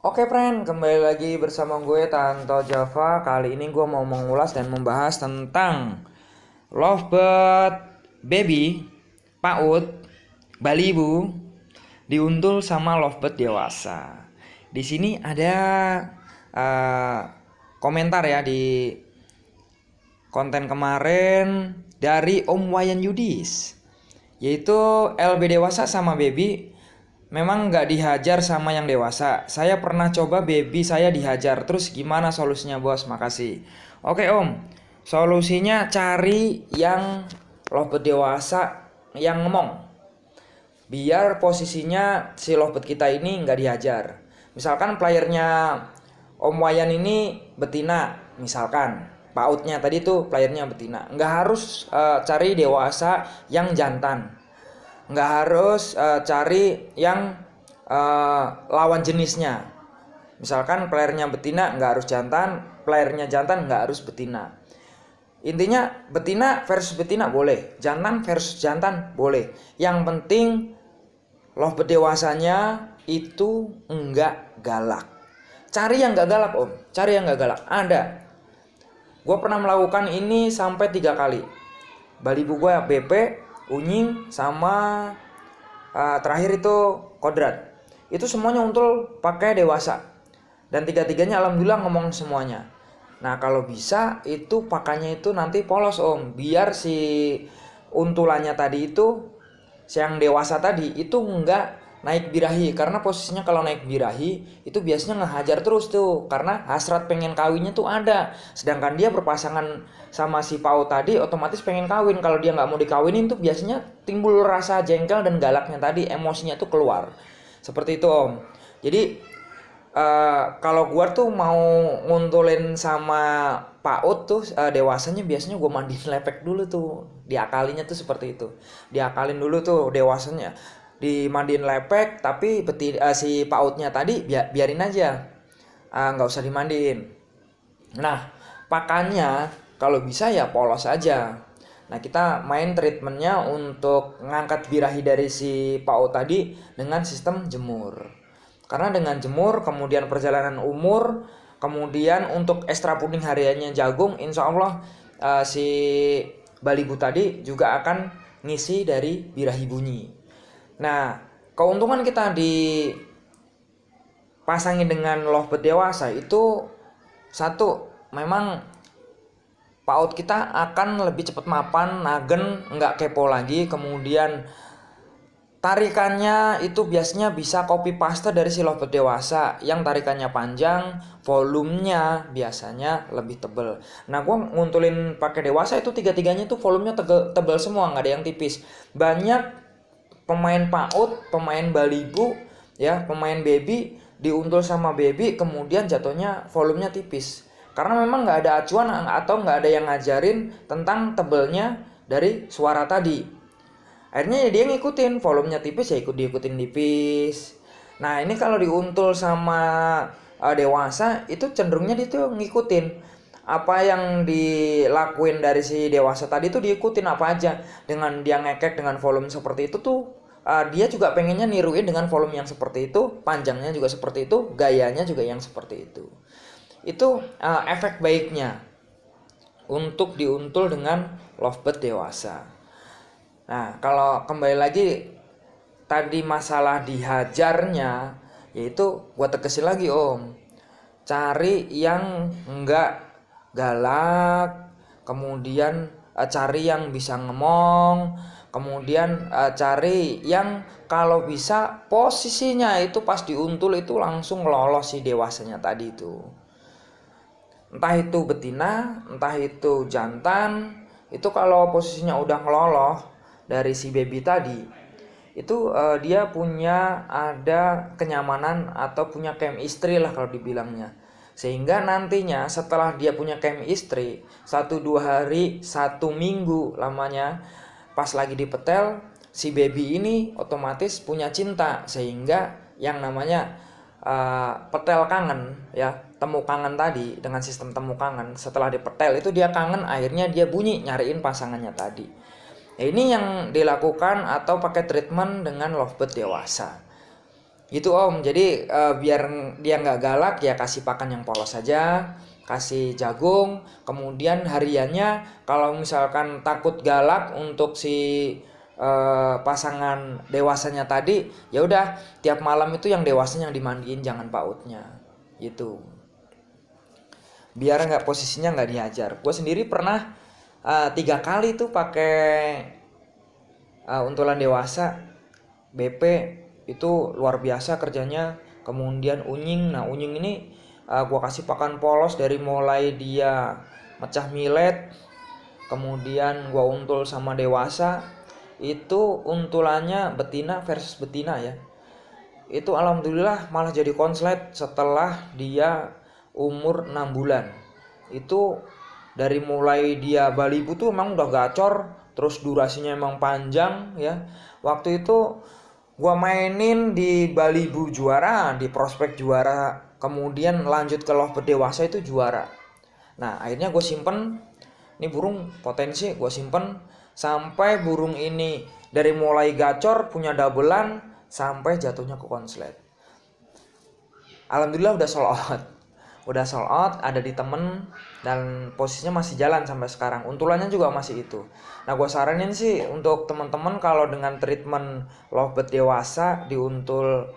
Oke friend, kembali lagi bersama gue Tanto Java. Kali ini gue mau mengulas dan membahas tentang Lovebird Baby, PAUD, Balibu, diuntul sama Lovebird dewasa. Di sini ada uh, komentar ya di konten kemarin dari Om Wayan Yudis, yaitu LB dewasa sama baby memang nggak dihajar sama yang dewasa. Saya pernah coba baby saya dihajar. Terus gimana solusinya bos? Makasih. Oke om, solusinya cari yang lovebird dewasa yang ngomong, biar posisinya si lovebird kita ini nggak dihajar. Misalkan playernya Om Wayan ini betina, misalkan pautnya tadi tuh playernya betina, nggak harus cari dewasa yang jantan, nggak harus cari yang lawan jenisnya. Misalkan playernya betina nggak harus jantan, playernya jantan nggak harus betina. Intinya betina versus betina boleh, jantan versus jantan boleh. Yang penting lovebird dewasanya itu enggak galak. Cari yang enggak galak om, cari yang enggak galak. Ada, gue pernah melakukan ini sampai 3 kali. Balibu gue BP, unying, sama terakhir itu kodrat. Itu semuanya untul pakai dewasa. Dan tiga-tiganya alhamdulillah ngomong semuanya. Nah kalau bisa itu pakainya itu nanti polos om, biar si untulannya tadi itu, yang dewasa tadi itu enggak naik birahi. Karena posisinya kalau naik birahi itu biasanya ngehajar terus tuh, karena hasrat pengen kawinnya tuh ada. Sedangkan dia berpasangan sama si Pau tadi otomatis pengen kawin. Kalau dia nggak mau dikawinin tuh biasanya timbul rasa jengkel dan galaknya tadi, emosinya tuh keluar. Seperti itu om. Jadi kalau gua tuh mau nguntulin sama PAUD tuh dewasanya biasanya gua mandiin lepek dulu tuh. Diakalinya tuh seperti itu. Diakalin dulu tuh dewasanya. Dimandiin lepek, tapi si PAUDnya tadi biarin aja. Nggak usah dimandiin. Nah, pakannya kalau bisa ya polos aja. Nah, kita main treatmentnya untuk ngangkat birahi dari si PAUD tadi dengan sistem jemur. Karena dengan jemur, kemudian perjalanan umur, kemudian untuk ekstra puding hariannya jagung, insya Allah si Balibu tadi juga akan ngisi dari birahi bunyi. Nah, keuntungan kita dipasangin dengan lovebird dewasa itu satu, memang PAUD kita akan lebih cepat mapan, nagen, nggak kepo lagi. Kemudian tarikannya itu biasanya bisa copy paste dari si lovebird dewasa yang tarikannya panjang, volumenya biasanya lebih tebel. Nah, gue nguntulin pakai dewasa itu tiga-tiganya tuh volumenya tebel semua, nggak ada yang tipis. Banyak pemain PAUD, pemain Balibu, ya pemain baby diuntul sama baby, kemudian jatuhnya volumenya tipis. Karena memang nggak ada acuan atau nggak ada yang ngajarin tentang tebelnya dari suara tadi. Akhirnya ya dia ngikutin, volumenya tipis ya diikutin tipis. Nah ini kalau diuntul sama dewasa itu cenderungnya dia tuh ngikutin apa yang dilakuin dari si dewasa tadi tuh, diikutin apa aja. Dengan dia ngekek dengan volume seperti itu tuh dia juga pengennya niruin dengan volume yang seperti itu, panjangnya juga seperti itu, gayanya juga yang seperti itu. Itu efek baiknya untuk diuntul dengan lovebird dewasa. Nah, kalau kembali lagi tadi masalah dihajarnya, yaitu gua tekesin lagi om, cari yang enggak galak, kemudian cari yang bisa ngomong, kemudian cari yang kalau bisa posisinya itu pas diuntul itu langsung lolos si dewasanya tadi itu. Entah itu betina, entah itu jantan, itu kalau posisinya udah ngeloloh dari si baby tadi itu dia punya ada kenyamanan atau punya chemistry lah kalau dibilangnya, sehingga nantinya setelah dia punya chemistry 1-2 hari 1 minggu lamanya pas lagi dipetel si baby ini otomatis punya cinta, sehingga yang namanya petel kangen ya, temu kangen tadi, dengan sistem temu kangen setelah dipetel itu dia kangen, akhirnya dia bunyi nyariin pasangannya tadi. Nah, ini yang dilakukan atau pakai treatment dengan lovebird dewasa. Gitu Om, jadi biar dia nggak galak ya kasih pakan yang polos saja, kasih jagung, kemudian hariannya kalau misalkan takut galak untuk si pasangan dewasanya tadi, ya udah tiap malam itu yang dewasanya yang dimandiin, jangan pautnya, gitu. Biar nggak posisinya nggak dihajar. Gue sendiri pernah 3 kali tuh pakai untulan dewasa BP itu luar biasa kerjanya. Kemudian unying, nah unying ini gua kasih pakan polos dari mulai dia mecah milet, kemudian gua untul sama dewasa. Itu untulannya betina versus betina ya, itu alhamdulillah malah jadi konslet setelah dia umur 6 bulan. Itu dari mulai dia balibu tuh emang udah gacor, terus durasinya emang panjang ya. Waktu itu gua mainin di Balibu juara, di prospek juara, kemudian lanjut ke lovebird dewasa itu juara. Nah akhirnya gue simpen, ini burung potensi gue simpen sampai burung ini dari mulai gacor punya dabelan sampai jatuhnya ke konslet. Alhamdulillah udah sold out, ada di temen, dan posisinya masih jalan sampai sekarang. Untulannya juga masih itu. Nah gue saranin sih untuk teman-teman kalau dengan treatment lovebird dewasa diuntul,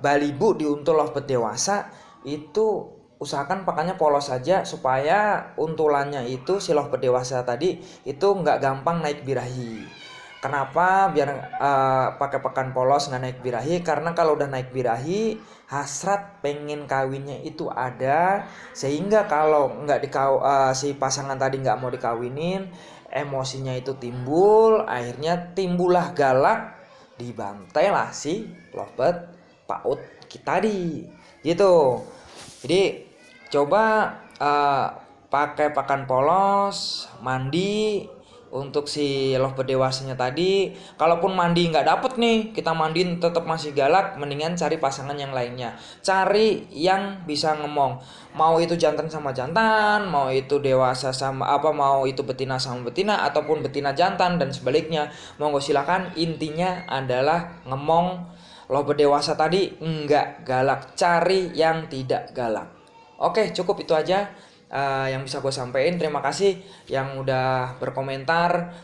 balibu diuntul lovebird dewasa, itu usahakan pakannya polos saja supaya untulannya itu si lovebird dewasa tadi itu nggak gampang naik birahi. Kenapa biar pakai pakan polos nggak naik birahi? Karena kalau udah naik birahi, hasrat pengen kawinnya itu ada, sehingga kalau nggak si pasangan tadi nggak mau dikawinin, emosinya itu timbul, akhirnya timbullah galak, dibantai lah si lovebird paut kita tadi, gitu. Jadi coba pakai pakan polos, mandi untuk si lovebird dewasanya tadi. Kalaupun mandi nggak dapet nih, kita mandiin tetap masih galak, mendingan cari pasangan yang lainnya. Cari yang bisa ngomong, mau itu jantan sama jantan, mau itu dewasa sama mau itu betina sama betina, ataupun betina jantan dan sebaliknya. Monggo silakan, intinya adalah ngomong. Lovebird dewasa tadi nggak galak, cari yang tidak galak. Oke, cukup itu aja yang bisa gue sampaikan. Terima kasih yang udah berkomentar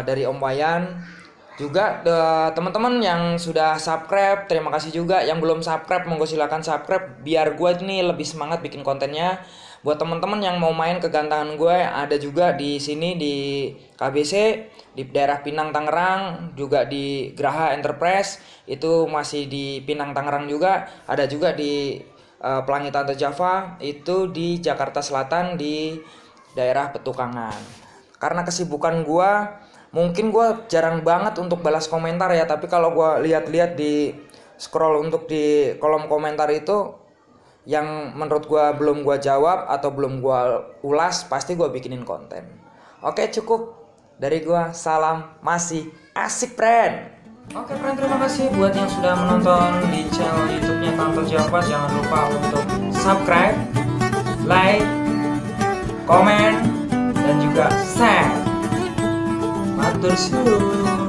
dari Om Wayan. Juga teman-teman yang sudah subscribe, terima kasih juga. Yang belum subscribe, monggo silakan subscribe biar gue ini lebih semangat bikin kontennya. Buat teman-teman yang mau main kegantangan gue, ada juga di sini di KBC di daerah Pinang Tangerang, juga di Graha Enterprise itu masih di Pinang Tangerang juga. Ada juga di Pelangi Tante Java itu di Jakarta Selatan di daerah Petukangan. Karena kesibukan gua, mungkin gua jarang banget untuk balas komentar ya, tapi kalau gua lihat-lihat di scroll untuk di kolom komentar itu yang menurut gua belum gua jawab atau belum gua ulas, pasti gua bikinin konten. Oke, cukup dari gua. Salam masih asik, friend. Oke friend, terima kasih buat yang sudah menonton di channel YouTube-nya Tante Java. Jangan lupa untuk subscribe, like, komen, dan juga share. Matur suwun.